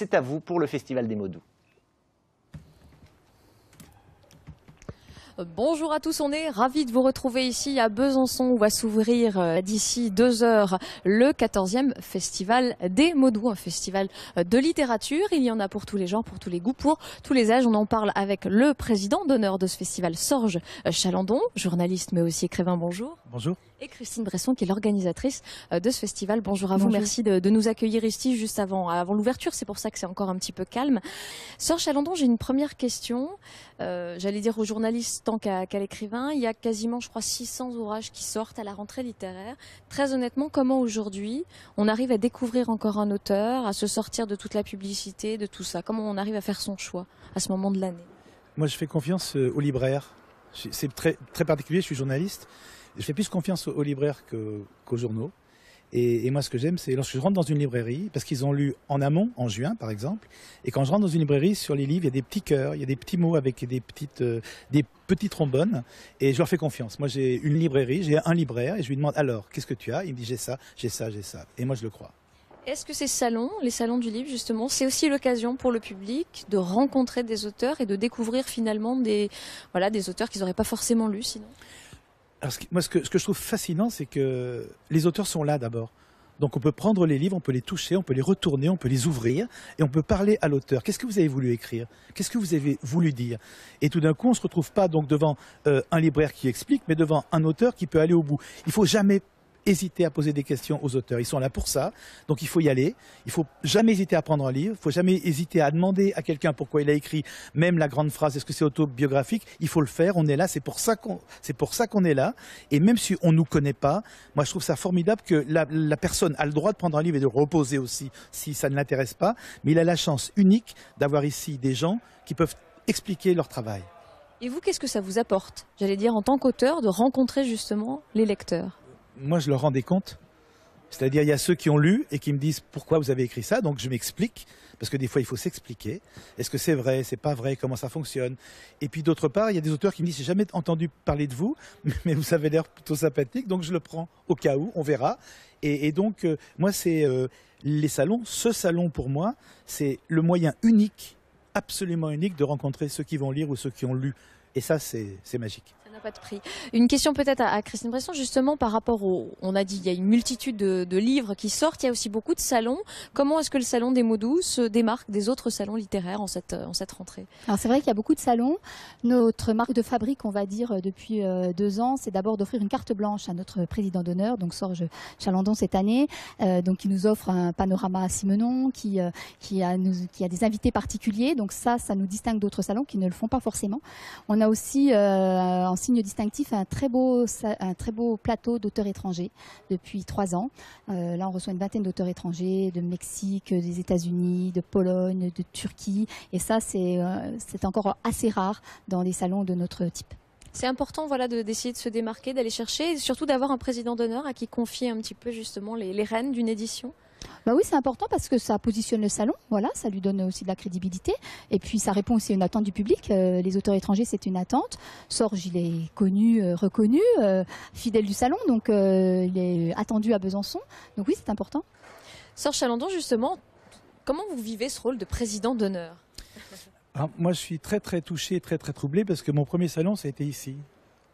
C'est à vous pour le Festival des mots doux. Bonjour à tous, on est ravis de vous retrouver ici à Besançon où va s'ouvrir d'ici 2 heures le 14e Festival des mots doux, un festival de littérature. Il y en a pour tous les genres, pour tous les goûts, pour tous les âges. On en parle avec le président d'honneur de ce festival, Sorge Chalandon, journaliste mais aussi écrivain. Bonjour. Bonjour. Et Christine Bresson qui est l'organisatrice de ce festival. Bonjour à vous, merci de nous accueillir ici juste avant l'ouverture, c'est pour ça que c'est encore un petit peu calme. Sorge Chalandon, j'ai une première question, j'allais dire aux journalistes tant qu'à l'écrivain. Il y a quasiment, je crois, 600 ouvrages qui sortent à la rentrée littéraire. Très honnêtement, comment aujourd'hui on arrive à découvrir encore un auteur, à se sortir de toute la publicité, de tout ça? Comment on arrive à faire son choix à ce moment de l'année? Moi, je fais confiance aux libraires. C'est très particulier, je suis journaliste. Je fais plus confiance aux libraires qu'aux journaux. Et moi, ce que j'aime, c'est lorsque je rentre dans une librairie, parce qu'ils ont lu en amont, en juin par exemple, et quand je rentre dans une librairie, sur les livres, il y a des petits cœurs, il y a des petits mots avec des petits trombones, et je leur fais confiance. Moi, j'ai une librairie, j'ai un libraire, et je lui demande alors, qu'est-ce que tu as? Il me dit j'ai ça, j'ai ça, j'ai ça. Et moi, je le crois. Est-ce que ces salons, les salons du livre justement, c'est aussi l'occasion pour le public de rencontrer des auteurs et de découvrir finalement des auteurs qu'ils n'auraient pas forcément lus sinon? Alors, ce que je trouve fascinant, c'est que les auteurs sont là d'abord. Donc on peut prendre les livres, on peut les toucher, on peut les retourner, on peut les ouvrir et on peut parler à l'auteur. Qu'est-ce que vous avez voulu écrire? Qu'est-ce que vous avez voulu dire? Et tout d'un coup, on ne se retrouve pas donc devant un libraire qui explique, mais devant un auteur qui peut aller au bout. Il ne faut jamais hésiter à poser des questions aux auteurs. Ils sont là pour ça, donc il faut y aller. Il ne faut jamais hésiter à prendre un livre. Il ne faut jamais hésiter à demander à quelqu'un pourquoi il a écrit même la grande phrase. Est-ce que c'est autobiographique? Il faut le faire. On est là. C'est pour ça qu'on est là. Et même si on ne nous connaît pas, moi je trouve ça formidable que la personne a le droit de prendre un livre et de le reposer aussi si ça ne l'intéresse pas. Mais il a la chance unique d'avoir ici des gens qui peuvent expliquer leur travail. Et vous, qu'est-ce que ça vous apporte, j'allais dire, en tant qu'auteur, de rencontrer justement les lecteurs? Moi, je leur rends des comptes. C'est-à-dire, il y a ceux qui ont lu et qui me disent pourquoi vous avez écrit ça. Donc, je m'explique, parce que des fois, il faut s'expliquer. Est-ce que c'est vrai, c'est pas vrai, comment ça fonctionne? Et puis, d'autre part, il y a des auteurs qui me disent j'ai jamais entendu parler de vous, mais vous avez l'air plutôt sympathique, donc je le prends au cas où, on verra. Et donc, moi, c'est les salons. Ce salon, pour moi, c'est le moyen unique, absolument unique, de rencontrer ceux qui vont lire ou ceux qui ont lu. Et ça, c'est magique. Ça n'a pas de prix. Une question peut-être à Christine Bresson, justement par rapport on a dit, il y a une multitude de livres qui sortent, il y a aussi beaucoup de salons. Comment est-ce que le salon des mots doux se démarque des autres salons littéraires en cette rentrée? Alors c'est vrai qu'il y a beaucoup de salons. Notre marque de fabrique, on va dire, depuis 2 ans, c'est d'abord d'offrir une carte blanche à notre président d'honneur, donc Sorge Chalandon cette année, donc qui nous offre un panorama à Simenon, qui a des invités particuliers. Donc ça nous distingue d'autres salons qui ne le font pas forcément. On a aussi en signe distinctif un très beau plateau d'auteurs étrangers depuis 3 ans. Là, on reçoit une vingtaine d'auteurs étrangers de Mexique, des États-Unis, de Pologne, de Turquie. Et ça, c'est encore assez rare dans les salons de notre type. C'est important d'essayer de se démarquer, d'aller chercher et surtout d'avoir un président d'honneur à qui confier un petit peu justement les rênes d'une édition. Bah oui, c'est important parce que ça positionne le salon, voilà, ça lui donne aussi de la crédibilité. Et puis ça répond aussi à une attente du public. Les auteurs étrangers, c'est une attente. Sorge, il est connu, reconnu, fidèle du salon, donc il est attendu à Besançon. Donc oui, c'est important. Sorge Chalandon, justement, comment vous vivez ce rôle de président d'honneur? Moi, je suis très touché, très troublé parce que mon premier salon, ça a été ici.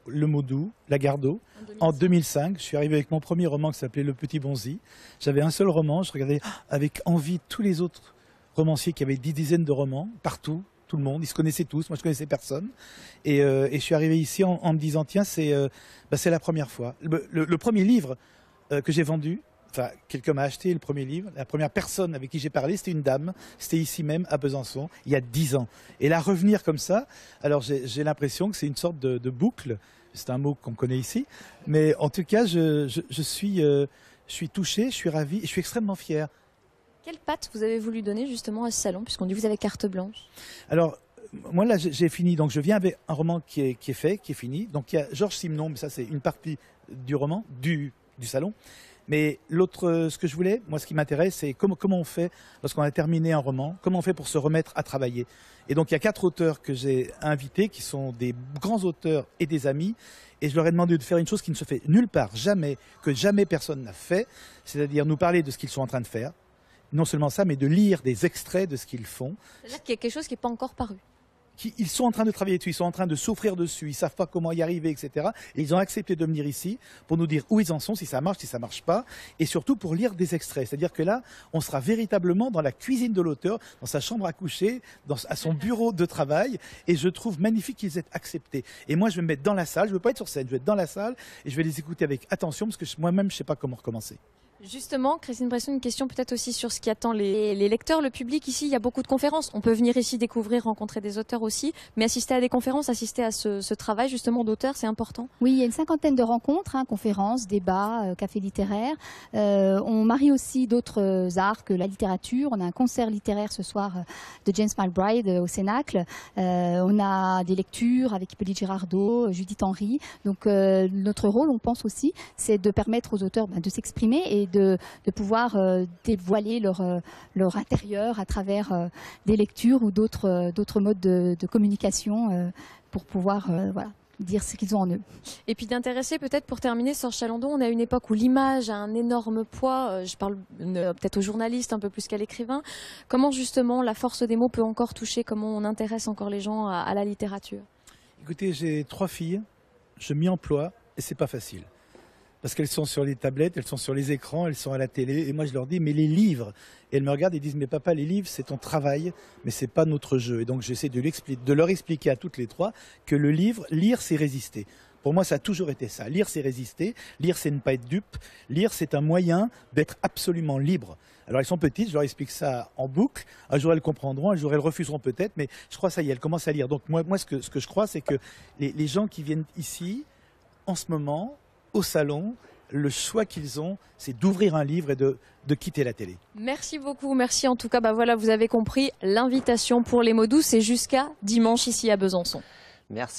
Le mot doux, la Gardeau, en 2005. Je suis arrivé avec mon premier roman qui s'appelait Le Petit Bonzi. J'avais un seul roman, je regardais avec envie tous les autres romanciers qui avaient 10 dizaines de romans, partout, tout le monde, ils se connaissaient tous, moi je connaissais personne. Et je suis arrivé ici en me disant, tiens, c'est la première fois. Le premier livre que j'ai vendu, enfin, quelqu'un m'a acheté le premier livre. La première personne avec qui j'ai parlé, c'était une dame. C'était ici même, à Besançon, il y a 10 ans. Et là, revenir comme ça, alors j'ai l'impression que c'est une sorte de boucle. C'est un mot qu'on connaît ici. Mais en tout cas, je suis touché, je suis ravi et je suis extrêmement fier. Quelle patte vous avez voulu donner justement à ce salon, puisqu'on dit que vous avez carte blanche? Alors, moi là, j'ai fini. Donc, je viens avec un roman qui est fait, qui est fini. Donc, il y a Georges Simenon, mais ça, c'est une partie du roman, du salon. Mais l'autre, ce que je voulais, moi, ce qui m'intéresse, c'est comment on fait lorsqu'on a terminé un roman, comment on fait pour se remettre à travailler. Et donc, il y a 4 auteurs que j'ai invités, qui sont des grands auteurs et des amis. Et je leur ai demandé de faire une chose qui ne se fait nulle part, jamais, que jamais personne n'a fait, c'est-à-dire nous parler de ce qu'ils sont en train de faire, non seulement ça, mais de lire des extraits de ce qu'ils font. C'est-à-dire qu'il y a quelque chose qui n'est pas encore paru. Ils sont en train de travailler dessus, ils sont en train de souffrir dessus, ils savent pas comment y arriver, etc. Et ils ont accepté de venir ici pour nous dire où ils en sont, si ça marche pas, et surtout pour lire des extraits. C'est-à-dire que là, on sera véritablement dans la cuisine de l'auteur, dans sa chambre à coucher, à son bureau de travail, et je trouve magnifique qu'ils aient accepté. Et moi, je vais me mettre dans la salle, je veux pas être sur scène, je vais être dans la salle, et je vais les écouter avec attention, parce que moi-même, je sais pas comment recommencer. Justement, Christine Bresson, une question peut-être aussi sur ce qui attend les lecteurs, le public. Ici, il y a beaucoup de conférences. On peut venir ici découvrir, rencontrer des auteurs aussi, mais assister à des conférences, assister à ce travail justement d'auteur, c'est important. Oui, il y a une 50aine de rencontres, conférences, débats, cafés littéraires. On marie aussi d'autres arts que la littérature. On a un concert littéraire ce soir de James McBride au Cénacle. On a des lectures avec Hippolyte Girardot, Judith Henry. Donc notre rôle, on pense aussi, c'est de permettre aux auteurs de s'exprimer et de pouvoir dévoiler leur intérieur à travers des lectures ou d'autres modes de communication pour pouvoir dire ce qu'ils ont en eux. Et puis d'intéresser peut-être pour terminer, Sorge Chalandon, on a une époque où l'image a un énorme poids, je parle peut-être aux journalistes un peu plus qu'à l'écrivain. Comment justement la force des mots peut encore toucher, comment on intéresse encore les gens à la littérature? Écoutez, j'ai 3 filles, je m'y emploie et c'est pas facile. Parce qu'elles sont sur les tablettes, elles sont sur les écrans, elles sont à la télé. Et moi, je leur dis, mais les livres. Et elles me regardent et disent, mais papa, les livres, c'est ton travail, mais c'est pas notre jeu. Et donc, j'essaie de leur expliquer à toutes les 3 que le livre, lire, c'est résister. Pour moi, ça a toujours été ça. Lire, c'est résister. Lire, c'est ne pas être dupe. Lire, c'est un moyen d'être absolument libre. Alors, elles sont petites, je leur explique ça en boucle. Un jour, elles comprendront, un jour, elles refuseront peut-être. Mais je crois, ça y est, elles commencent à lire. Donc, moi ce que je crois, c'est que les gens qui viennent ici, en ce moment, au salon, le choix qu'ils ont, c'est d'ouvrir un livre et de quitter la télé. Merci beaucoup, merci en tout cas. Voilà, vous avez compris, l'invitation pour les mots doux, c'est jusqu'à dimanche ici à Besançon. Merci.